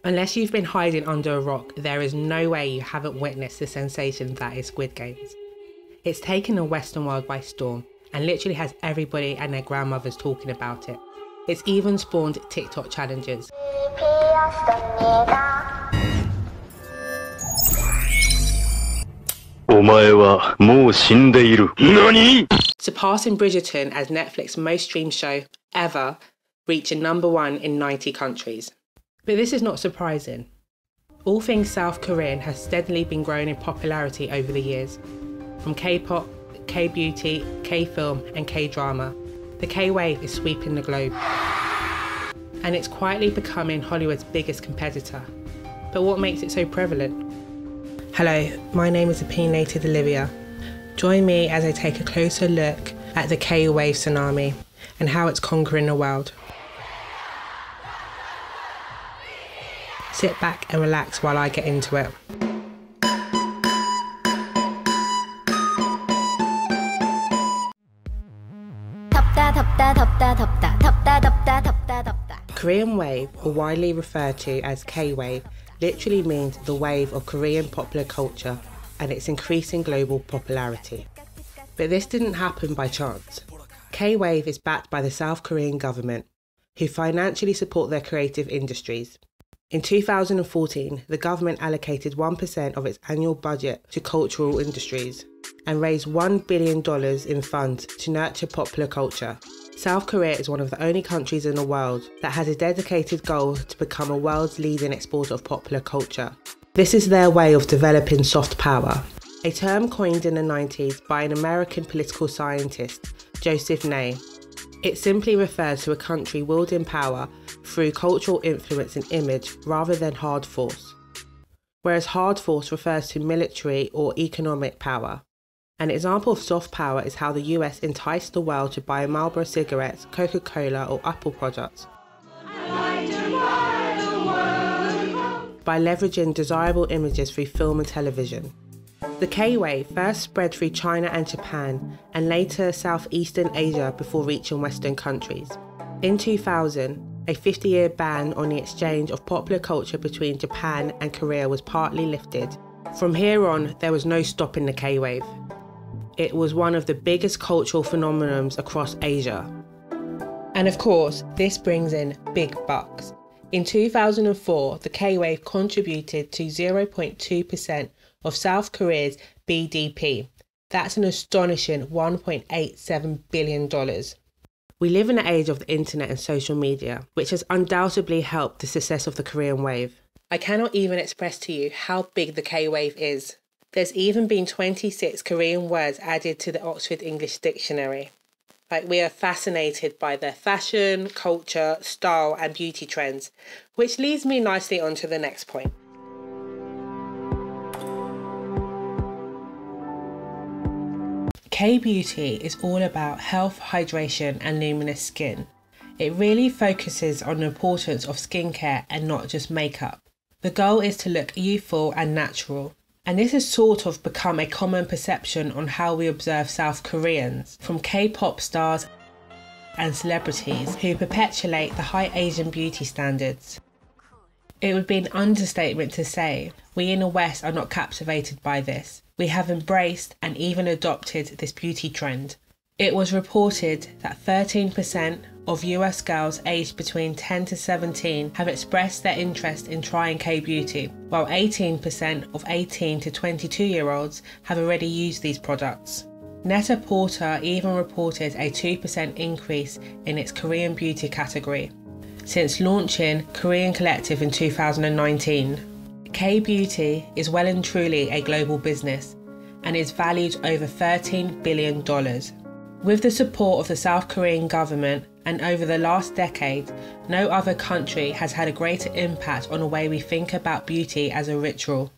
Unless you've been hiding under a rock, there is no way you haven't witnessed the sensation that is Squid Games. It's taken the Western world by storm and literally has everybody and their grandmothers talking about it. It's even spawned TikTok challenges. Surpassing Bridgerton as Netflix's most streamed show ever, reaching #1 in 90 countries. But this is not surprising. All things South Korean has steadily been growing in popularity over the years. From K-pop, K-beauty, K-film and K-drama, the K-wave is sweeping the globe. And it's quietly becoming Hollywood's biggest competitor. But what makes it so prevalent? Hello, my name is opinionated Olivia. Join me as I take a closer look at the K-wave tsunami and how it's conquering the world. Sit back and relax while I get into it. Korean wave, or widely referred to as K-wave, literally means the wave of Korean popular culture and its increasing global popularity. But this didn't happen by chance. K-wave is backed by the South Korean government, who financially support their creative industries. In 2014, the government allocated 1% of its annual budget to cultural industries and raised $1 billion in funds to nurture popular culture. South Korea is one of the only countries in the world that has a dedicated goal to become a world's leading exporter of popular culture. This is their way of developing soft power, a term coined in the 90s by an American political scientist, Joseph Nye. It simply refers to a country wielding power through cultural influence and image rather than hard force, whereas hard force refers to military or economic power. An example of soft power is how the US enticed the world to buy Marlboro cigarettes, Coca-Cola or Apple products by leveraging desirable images through film and television. The K-wave first spread through China and Japan and later Southeastern Asia before reaching Western countries. In 2000, a 50-year ban on the exchange of popular culture between Japan and Korea was partly lifted. From here on, there was no stopping the K-wave. It was one of the biggest cultural phenomena across Asia. And of course, this brings in big bucks. In 2004, the K-wave contributed to 0.2% of South Korea's BDP. That's an astonishing $1.87 billion. We live in the age of the internet and social media, which has undoubtedly helped the success of the Korean wave. I cannot even express to you how big the K-wave is. There's even been 26 Korean words added to the Oxford English Dictionary. We are fascinated by their fashion, culture, style and beauty trends, which leads me nicely on to the next point. K-beauty is all about health, hydration and luminous skin. It really focuses on the importance of skincare and not just makeup. The goal is to look youthful and natural. And this has sort of become a common perception on how we observe South Koreans, from K-pop stars and celebrities who perpetuate the high Asian beauty standards. It would be an understatement to say we in the West are not captivated by this. We have embraced and even adopted this beauty trend. It was reported that 13% of US girls aged between 10 to 17 have expressed their interest in trying K-beauty, while 18% of 18 to 22-year-olds have already used these products. Net-a-Porter even reported a 2% increase in its Korean beauty category since launching Korean Collective in 2019. K-beauty is well and truly a global business and is valued over $13 billion. With the support of the South Korean government and over the last decade, no other country has had a greater impact on the way we think about beauty as a ritual.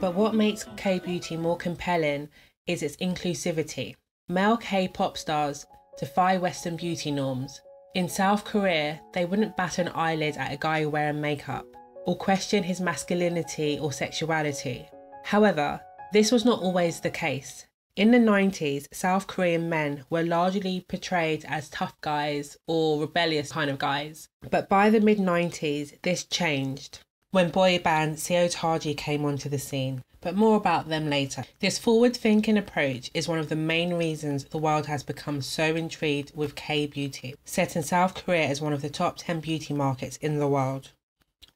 But what makes K-beauty more compelling is its inclusivity. Male K-pop stars defy Western beauty norms. In South Korea, they wouldn't bat an eyelid at a guy wearing makeup or question his masculinity or sexuality. However, this was not always the case. In the 90s, South Korean men were largely portrayed as tough guys or rebellious kind of guys. But by the mid-90s, this changed when boy band taiji came onto the scene. But more about them later. This forward-thinking approach is one of the main reasons the world has become so intrigued with K-beauty, setting South Korea as one of the top 10 beauty markets in the world.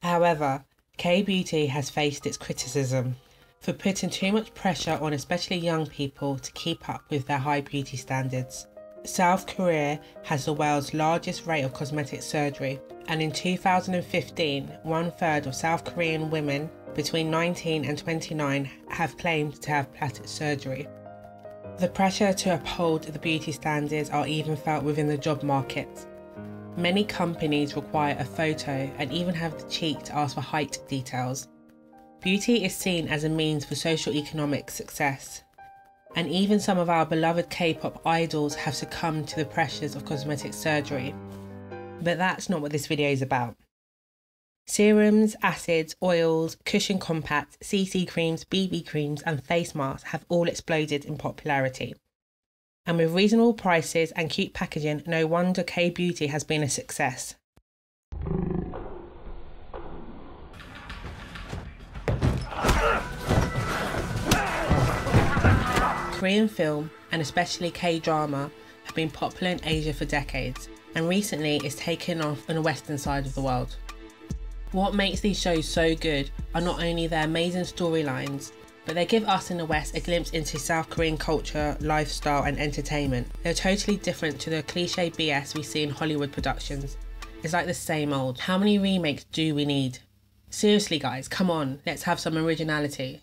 However, K-beauty has faced its criticism for putting too much pressure on especially young people to keep up with their high beauty standards. South Korea has the world's largest rate of cosmetic surgery, and in 2015, 1/3 of South Korean women between 19 and 29 have claimed to have plastic surgery. The pressure to uphold the beauty standards are even felt within the job market. Many companies require a photo and even have the cheek to ask for height details. Beauty is seen as a means for socio-economic success, and even some of our beloved K-pop idols have succumbed to the pressures of cosmetic surgery. But that's not what this video is about. Serums, acids, oils, cushion compacts, CC creams, BB creams and face masks have all exploded in popularity. And with reasonable prices and cute packaging, no wonder K-beauty has been a success. Korean film, and especially K-drama, have been popular in Asia for decades, and recently it's taken off on the western side of the world. What makes these shows so good are not only their amazing storylines, but they give us in the West a glimpse into South Korean culture, lifestyle and entertainment. They're totally different to the cliche BS we see in Hollywood productions. It's like the same old. How many remakes do we need? Seriously guys, come on, let's have some originality.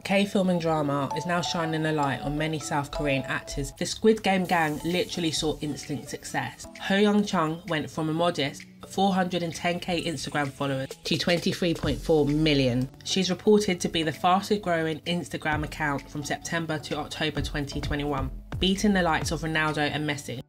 K-film and drama is now shining a light on many South Korean actors. The Squid Game gang literally saw instant success. Ho Young-chung went from a modest 410k Instagram followers to 23.4 million. She's reported to be the fastest growing Instagram account from September to October 2021, beating the likes of Ronaldo and Messi.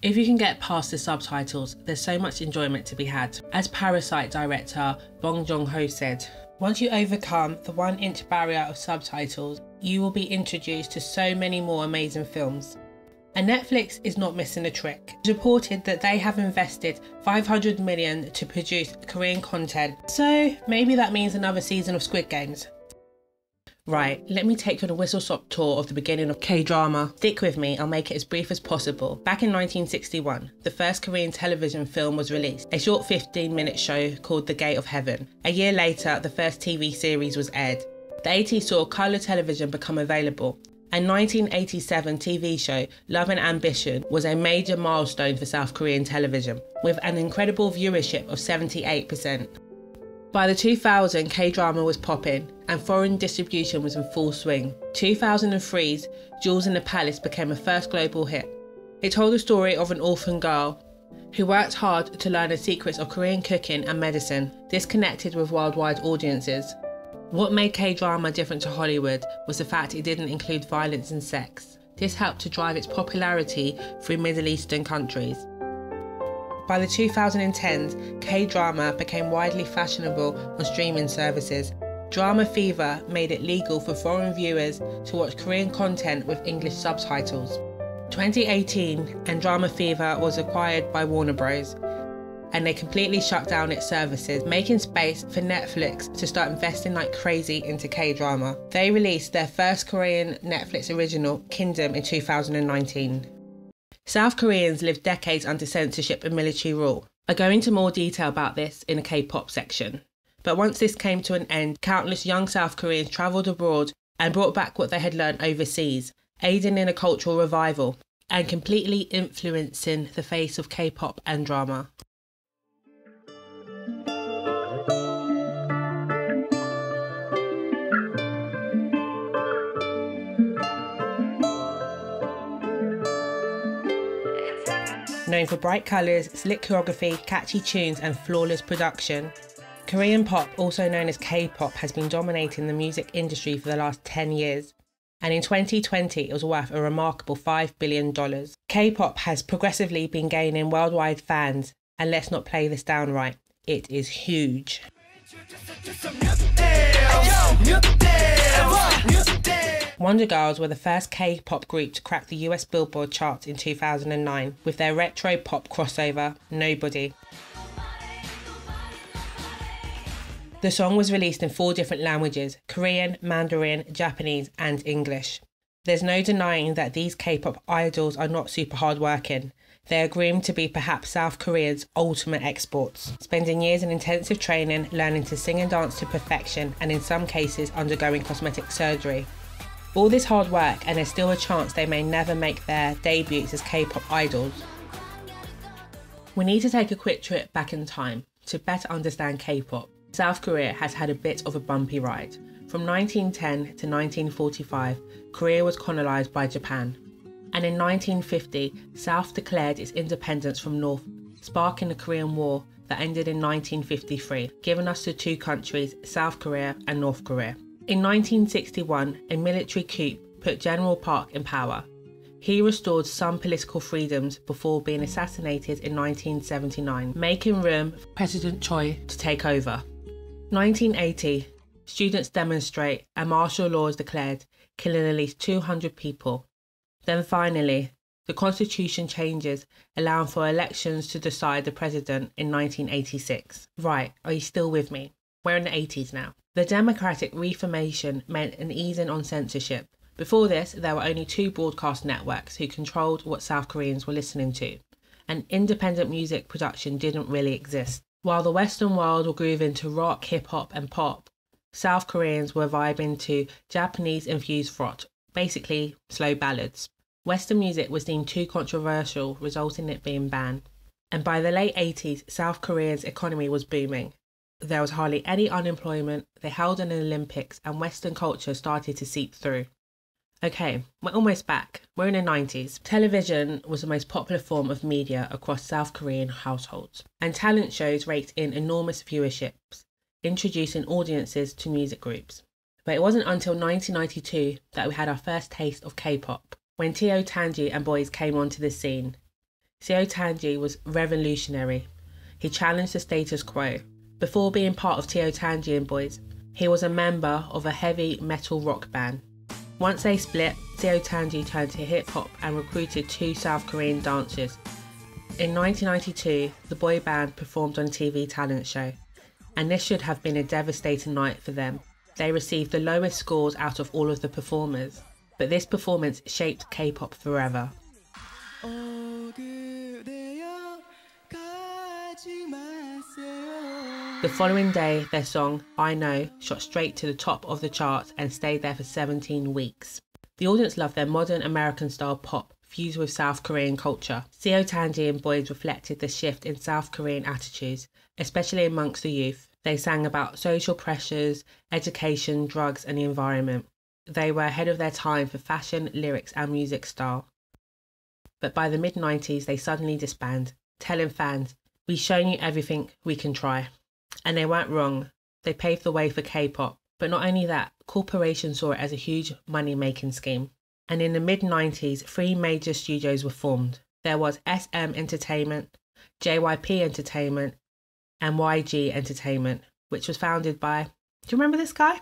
If you can get past the subtitles, there's so much enjoyment to be had. As Parasite director Bong Joon-ho said, "Once you overcome the 1-inch barrier of subtitles, you will be introduced to so many more amazing films." And Netflix is not missing a trick. It's reported that they have invested 500 million to produce Korean content, so maybe that means another season of Squid Games. Right, let me take you on a whistle-stop tour of the beginning of K-drama. Stick with me, I'll make it as brief as possible. Back in 1961, the first Korean television film was released, a short 15-minute show called The Gate of Heaven. A year later, the first TV series was aired. The 80s saw colour television become available. A 1987 TV show, Love and Ambition, was a major milestone for South Korean television, with an incredible viewership of 78%. By the 2000s, K-drama was popping and foreign distribution was in full swing. 2003's Jewels in the Palace became a first global hit. It told the story of an orphan girl who worked hard to learn the secrets of Korean cooking and medicine. This connected with worldwide audiences. What made K-drama different to Hollywood was the fact it didn't include violence and sex. This helped to drive its popularity through Middle Eastern countries. By the 2010s, K-drama became widely fashionable on streaming services. Drama Fever made it legal for foreign viewers to watch Korean content with English subtitles. 2018, and Drama Fever was acquired by Warner Bros. And they completely shut down its services, making space for Netflix to start investing like crazy into K-drama. They released their first Korean Netflix original, Kingdom, in 2019. South Koreans lived decades under censorship and military rule. I go into more detail about this in a K-pop section. But once this came to an end, countless young South Koreans travelled abroad and brought back what they had learned overseas, aiding in a cultural revival and completely influencing the face of K-pop and drama. Known for bright colours, slick choreography, catchy tunes and flawless production, Korean pop, also known as K-pop, has been dominating the music industry for the last 10 years. And in 2020, it was worth a remarkable $5 billion. K-pop has progressively been gaining worldwide fans, and let's not play this down right, it is huge. Wonder Girls were the first K-pop group to crack the US Billboard charts in 2009 with their retro pop crossover, Nobody. The song was released in 4 different languages: Korean, Mandarin, Japanese and English. There's no denying that these K-pop idols are not super hardworking. They are groomed to be perhaps South Korea's ultimate exports, spending years in intensive training, learning to sing and dance to perfection, and in some cases undergoing cosmetic surgery. All this hard work, and there's still a chance they may never make their debuts as K-pop idols. We need to take a quick trip back in time to better understand K-pop. South Korea has had a bit of a bumpy ride. From 1910 to 1945, Korea was colonised by Japan. And in 1950, South declared its independence from North, sparking the Korean War that ended in 1953, giving us the 2 countries, South Korea and North Korea. In 1961, a military coup put General Park in power. He restored some political freedoms before being assassinated in 1979, making room for President Choi to take over. 1980, students demonstrate and martial law is declared, killing at least 200 people. Then finally, the constitution changes, allowing for elections to decide the president in 1986. Right, are you still with me? We're in the 80s now. The democratic reformation meant an easing on censorship. Before this, there were only 2 broadcast networks who controlled what South Koreans were listening to, and independent music production didn't really exist. While the Western world were grooving to rock, hip-hop and pop, South Koreans were vibing to Japanese-infused frot, basically slow ballads. Western music was deemed too controversial, resulting in it being banned. And by the late 80s, South Korea's economy was booming. There was hardly any unemployment, they held an Olympics, and Western culture started to seep through. Okay, we're almost back. We're in the 90s. Television was the most popular form of media across South Korean households, and talent shows raked in enormous viewerships, introducing audiences to music groups. But it wasn't until 1992 that we had our first taste of K-pop, when Teo Tanji and boys came onto the scene. Teo Tanji was revolutionary. He challenged the status quo. Before being part of Teo Tanji and boys, he was a member of a heavy metal rock band. Once they split, Teo Tanji turned to hip-hop and recruited 2 South Korean dancers. In 1992, the boy band performed on a TV talent show, and this should have been a devastating night for them. They received the lowest scores out of all of the performers, but this performance shaped K-pop forever. The following day, their song, I Know, shot straight to the top of the charts and stayed there for 17 weeks. The audience loved their modern American-style pop fused with South Korean culture. Teo Tanji and boys reflected the shift in South Korean attitudes, especially amongst the youth. They sang about social pressures, education, drugs and the environment. They were ahead of their time for fashion, lyrics and music style. But by the mid-90s, they suddenly disbanded, telling fans, "We've shown you everything we can try." And they weren't wrong. They paved the way for K-pop. But not only that, corporations saw it as a huge money-making scheme. And in the mid-90s, 3 major studios were formed. There was SM Entertainment, JYP Entertainment, and YG Entertainment, which was founded by, do you remember this guy?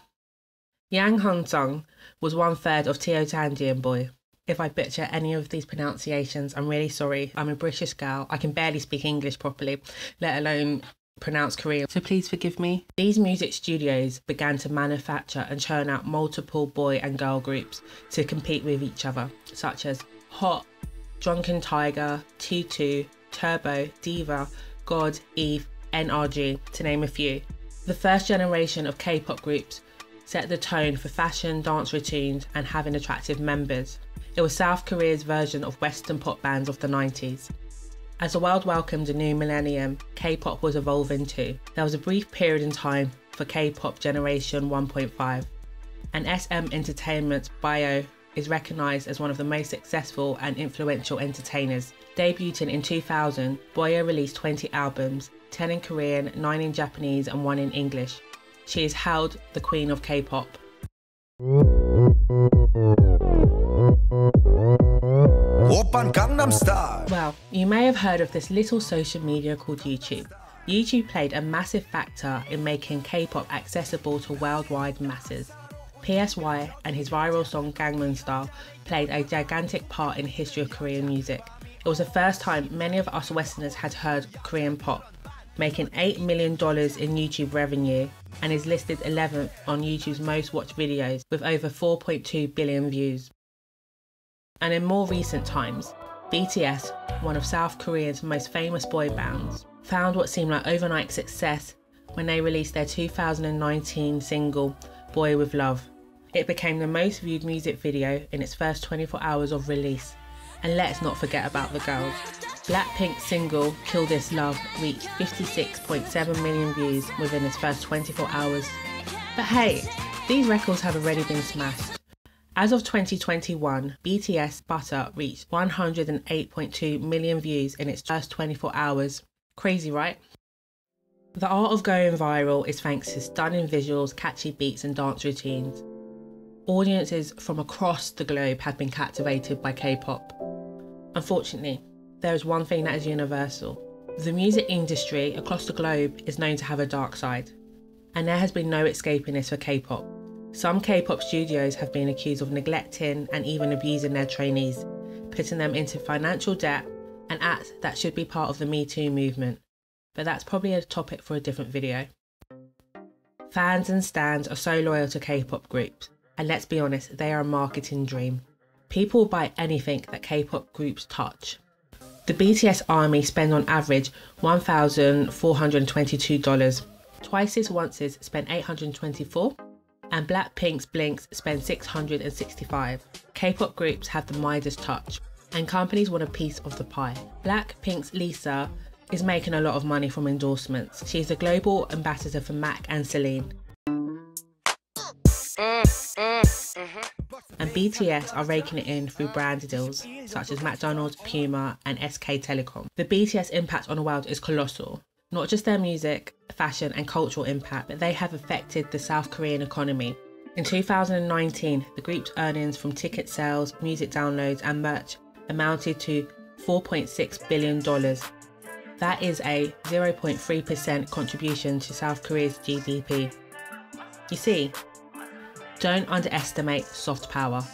Yang Hong-sung was 1/3 of Teo Tanji and boy. If I butcher any of these pronunciations, I'm really sorry. I'm a British girl. I can barely speak English properly, let alone pronounce Korean, so please forgive me. These music studios began to manufacture and churn out multiple boy and girl groups to compete with each other, such as Hot, Drunken Tiger, T2, Turbo, Diva, God, Eve, NRG, to name a few. The first generation of K-pop groups set the tone for fashion, dance routines and having attractive members. It was South Korea's version of Western pop bands of the 90s. As the world welcomed a new millennium, K-pop was evolving too. There was a brief period in time for K-pop Generation 1.5, and SM Entertainment's bio is recognised as one of the most successful and influential entertainers. Debuting in 2000, Boyo released 20 albums, 10 in Korean, 9 in Japanese and 1 in English. She is hailed the queen of K-pop. Well, you may have heard of this little social media called YouTube. YouTube played a massive factor in making K-pop accessible to worldwide masses. PSY and his viral song Gangnam Style played a gigantic part in the history of Korean music. It was the first time many of us Westerners had heard Korean pop, making $8 million in YouTube revenue, and is listed 11th on YouTube's most watched videos with over 4.2 billion views. And in more recent times, BTS, one of South Korea's most famous boy bands, found what seemed like overnight success when they released their 2019 single, Boy With Love. It became the most viewed music video in its first 24 hours of release. And let's not forget about the girls. Blackpink's single, Kill This Love, reached 56.7 million views within its first 24 hours. But hey, these records have already been smashed. As of 2021, BTS Butter reached 108.2 million views in its first 24 hours. Crazy, right? The art of going viral is thanks to stunning visuals, catchy beats and dance routines. Audiences from across the globe have been captivated by K-pop. Unfortunately, there is one thing that is universal. The music industry across the globe is known to have a dark side, and there has been no escaping this for K-pop. Some K-pop studios have been accused of neglecting and even abusing their trainees, putting them into financial debt, an act that should be part of the Me Too movement. But that's probably a topic for a different video. Fans and stans are so loyal to K-pop groups, and let's be honest, they are a marketing dream. People buy anything that K-pop groups touch. The BTS army spend on average $1,422. Twice's Once's spent $824, and Blackpink's Blinks spend $665. K-pop groups have the Midas touch, and companies want a piece of the pie. Blackpink's Lisa is making a lot of money from endorsements. She's the global ambassador for MAC and Celine. And BTS are raking it in through brand deals such as McDonald's, Puma and SK Telecom. The BTS impact on the world is colossal. Not just their music, fashion and cultural impact, but they have affected the South Korean economy. In 2019, the group's earnings from ticket sales, music downloads and merch amounted to $4.6 billion. That is a 0.3% contribution to South Korea's GDP. You see, don't underestimate soft power.